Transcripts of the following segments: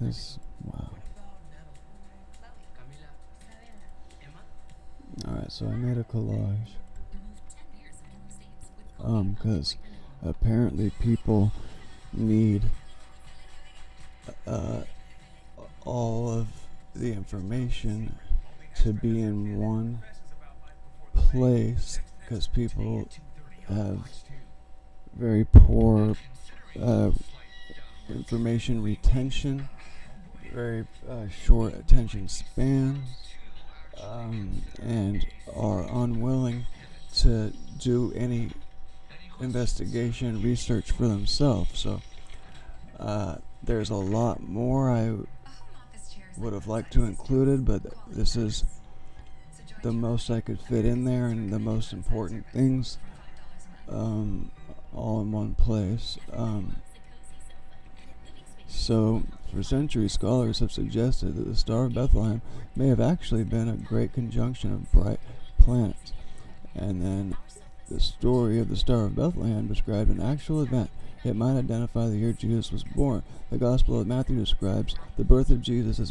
this. Wow. Alright, so I made a collage. Because apparently people need uh, all of the information to be in one place, because people have very poor uh, information retention, very short attention spans, and are unwilling to do any investigation research for themselves. So there's a lot more I would have liked to included, but this is the most I could fit in there, and the most important things all in one place. So, for centuries, scholars have suggested that the Star of Bethlehem may have actually been a great conjunction of bright planets. And then the story of the Star of Bethlehem described an actual event. It might identify the year Jesus was born. The Gospel of Matthew describes the birth of Jesus as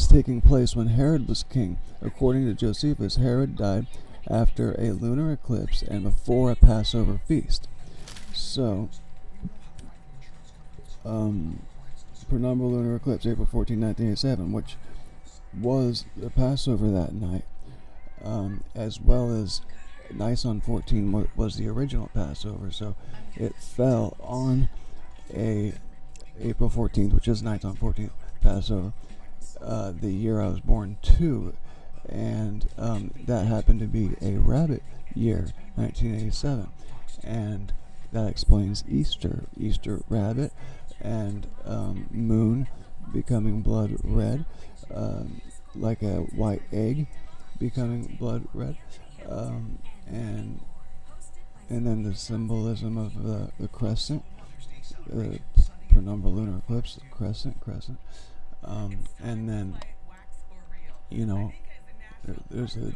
taking place when Herod was king. According to Josephus, Herod died after a lunar eclipse and before a Passover feast. So, penumbral lunar eclipse, April 14, 1987, which was the Passover that night, as well as Nisan 14 was the original Passover. So it fell on a April 14th, which is Nisan 14th Passover, the year I was born too, and that happened to be a rabbit year, 1987, and that explains Easter rabbit, and moon becoming blood red, like a white egg becoming blood red, and then the symbolism of the crescent, penumbral lunar eclipse, crescent, and then there's a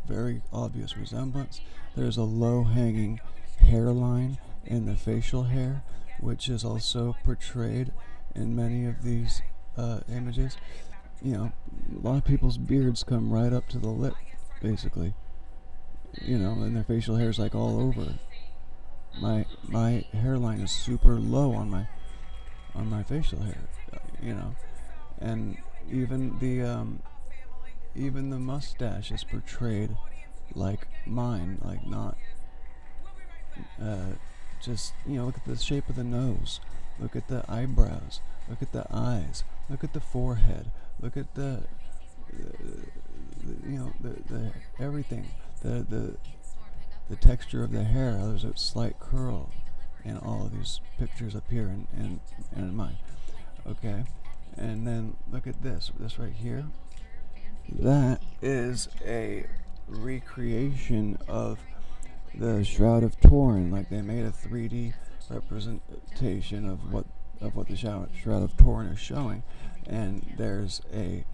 very obvious resemblance. There's a low-hanging hairline in the facial hair, which is also portrayed in many of these images. A lot of people's beards come right up to the lip, basically. And their facial hair is like all over. My hairline is super low on my facial hair, and even the mustache is portrayed like mine, like not just look at the shape of the nose, look at the eyebrows, look at the eyes, look at the forehead, look at the everything, the texture of the hair. There's a slight curl in all of these pictures up here and in mine. Okay, and then look at this right here. That is a recreation of the Shroud of Turin. Like, they made a 3D representation of what the Shroud of Turin is showing, and there's a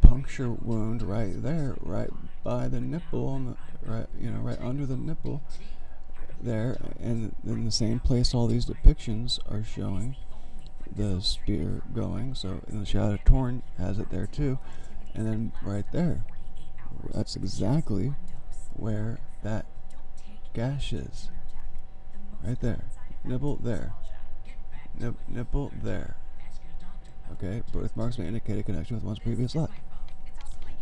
puncture wound right there, right by the nipple, right under the nipple there, and in the same place all these depictions are showing the spear going. So in the Shroud of Turin has it there too, and then right there, that's exactly where that gash is. Right there, nipple there, nipple there. Okay, birthmarks may indicate a connection with one's previous life,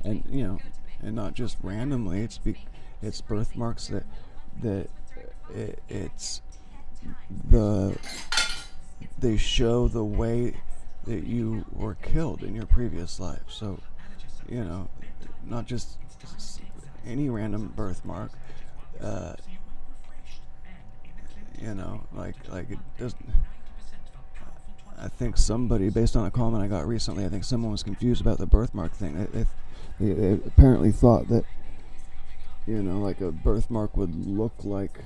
and and not just randomly. It's birthmarks they show the way that you were killed in your previous life. So, not just any random birthmark. Like it doesn't. I think somebody, based on a comment I got recently, I think someone was confused about the birthmark thing. They apparently thought that, like a birthmark would look like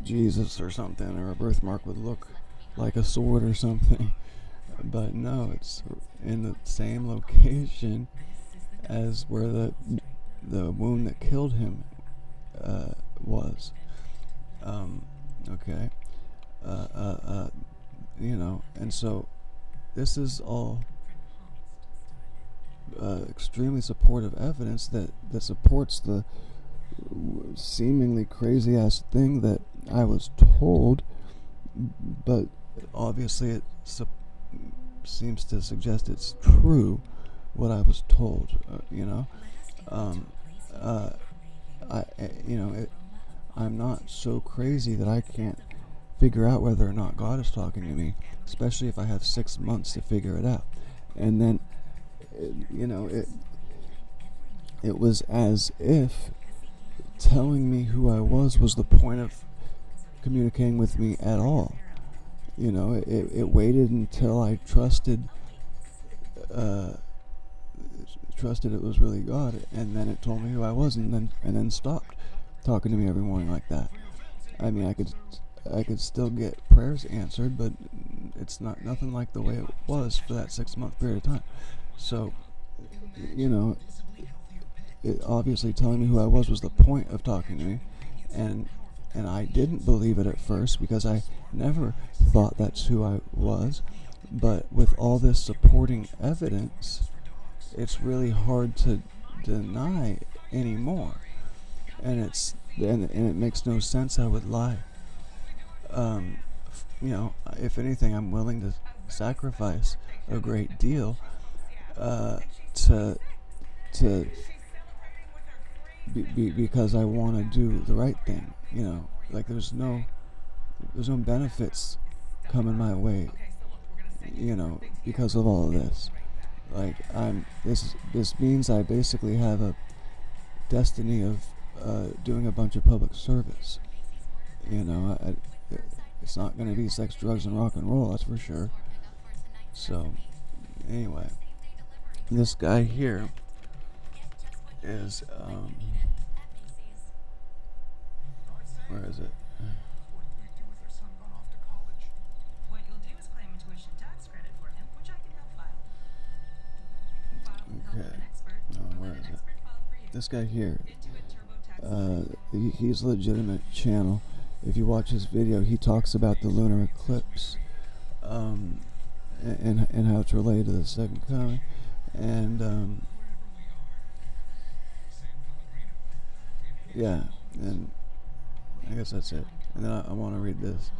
Jesus or something, or a birthmark would look like a sword or something. But no, it's in the same location as where the wound that killed him was. Okay. And so this is all extremely supportive evidence that supports the seemingly crazy ass thing that I was told, but obviously it seems to suggest it's true what I was told. Um, uh, I you know it, I'm not so crazy that I can't figure out whether or not God is talking to me, especially if I have 6 months to figure it out. And then, it was as if telling me who I was the point of communicating with me at all. It waited until I uh, trusted it was really God, and then it told me who I was, and then stopped talking to me every morning like that. I mean, I could still get prayers answered, but it's nothing like the way it was for that 6 month period of time. So, you know, it obviously telling me who I was the point of talking to me, and I didn't believe it at first because I never thought that's who I was. But with all this supporting evidence, it's really hard to deny anymore, and it makes no sense I would lie. If anything, I'm willing to sacrifice a great deal to because I want to do the right thing. Like there's no benefits coming my way. Because of all of this. Like this means I basically have a destiny of doing a bunch of public service. It's not going to be sex, drugs, and rock and roll, that's for sure. So, anyway, this guy here is, where is it? Okay, where is it? This guy here, he's a legitimate channel. If you watch his video, he talks about the lunar eclipse, and how it's related to the second coming, and yeah, and I guess that's it. And then I want to read this.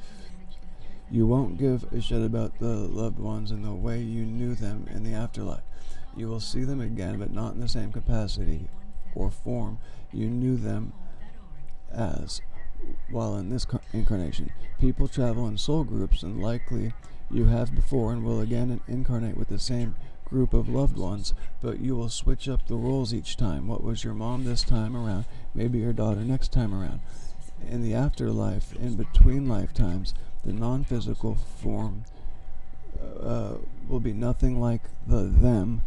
You won't give a shit about the loved ones in the way you knew them in the afterlife. You will see them again, but not in the same capacity or form you knew them as while in this incarnation. People travel in soul groups, and likely you have before and will again incarnate with the same group of loved ones, but you will switch up the roles each time. What was your mom this time around? Maybe your daughter next time around. In the afterlife, in between lifetimes, the non-physical form will be nothing like the them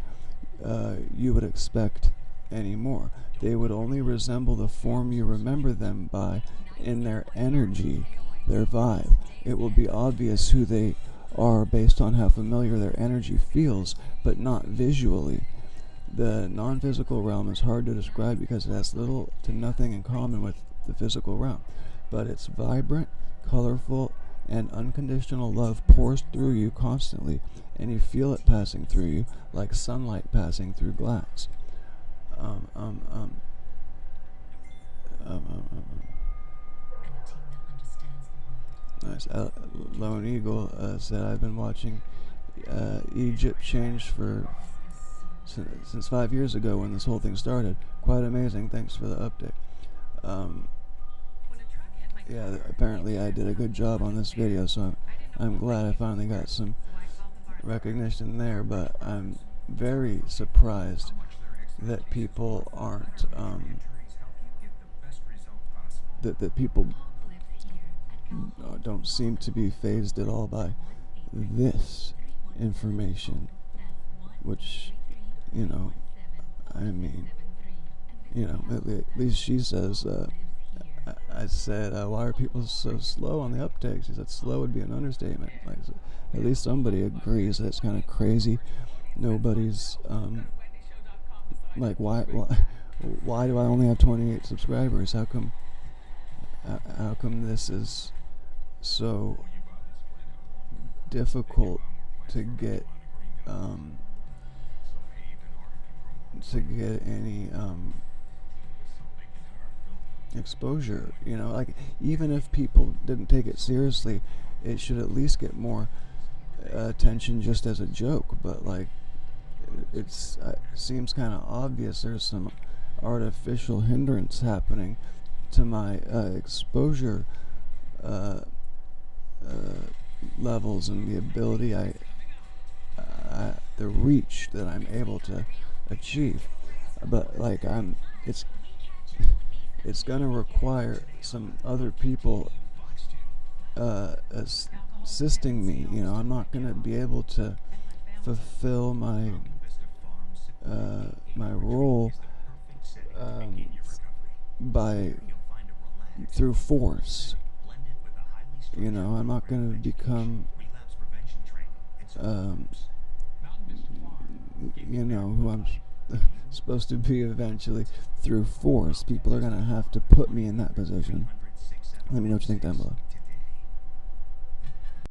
you would expect anymore. They would only resemble the form you remember them by in their energy, their vibe. It will be obvious who they are based on how familiar their energy feels, but not visually. The non-physical realm is hard to describe because it has little to nothing in common with the physical realm, but it's vibrant, colorful, and unconditional love pours through you constantly, and you feel it passing through you like sunlight passing through glass. Nice. Lone Eagle said, I've been watching Egypt change since 5 years ago when this whole thing started. Quite amazing. Thanks for the update. Yeah, apparently I did a good job on this video, so I'm glad I finally got some recognition there, but I'm very surprised that people aren't, that people don't seem to be fazed at all by this information, which, I mean, at least she says, I said, why are people so slow on the uptake? She said, slow would be an understatement. Like, at least somebody agrees that it's kind of crazy. Nobody's, like, why do I only have 28 subscribers? How come this is so difficult to get um, to get any exposure. You know, like even if people didn't take it seriously, it should at least get more attention just as a joke. But like, it's seems kind of obvious there's some artificial hindrance happening to my exposure uh, uh, levels and the ability the reach that I'm able to achieve. But like it's gonna require some other people assisting me. You know, I'm not gonna be able to fulfill my role um, by through force. You know, I'm not gonna become um, you know who I'm supposed to be eventually through force. People are gonna have to put me in that position. Let me know what you think down below.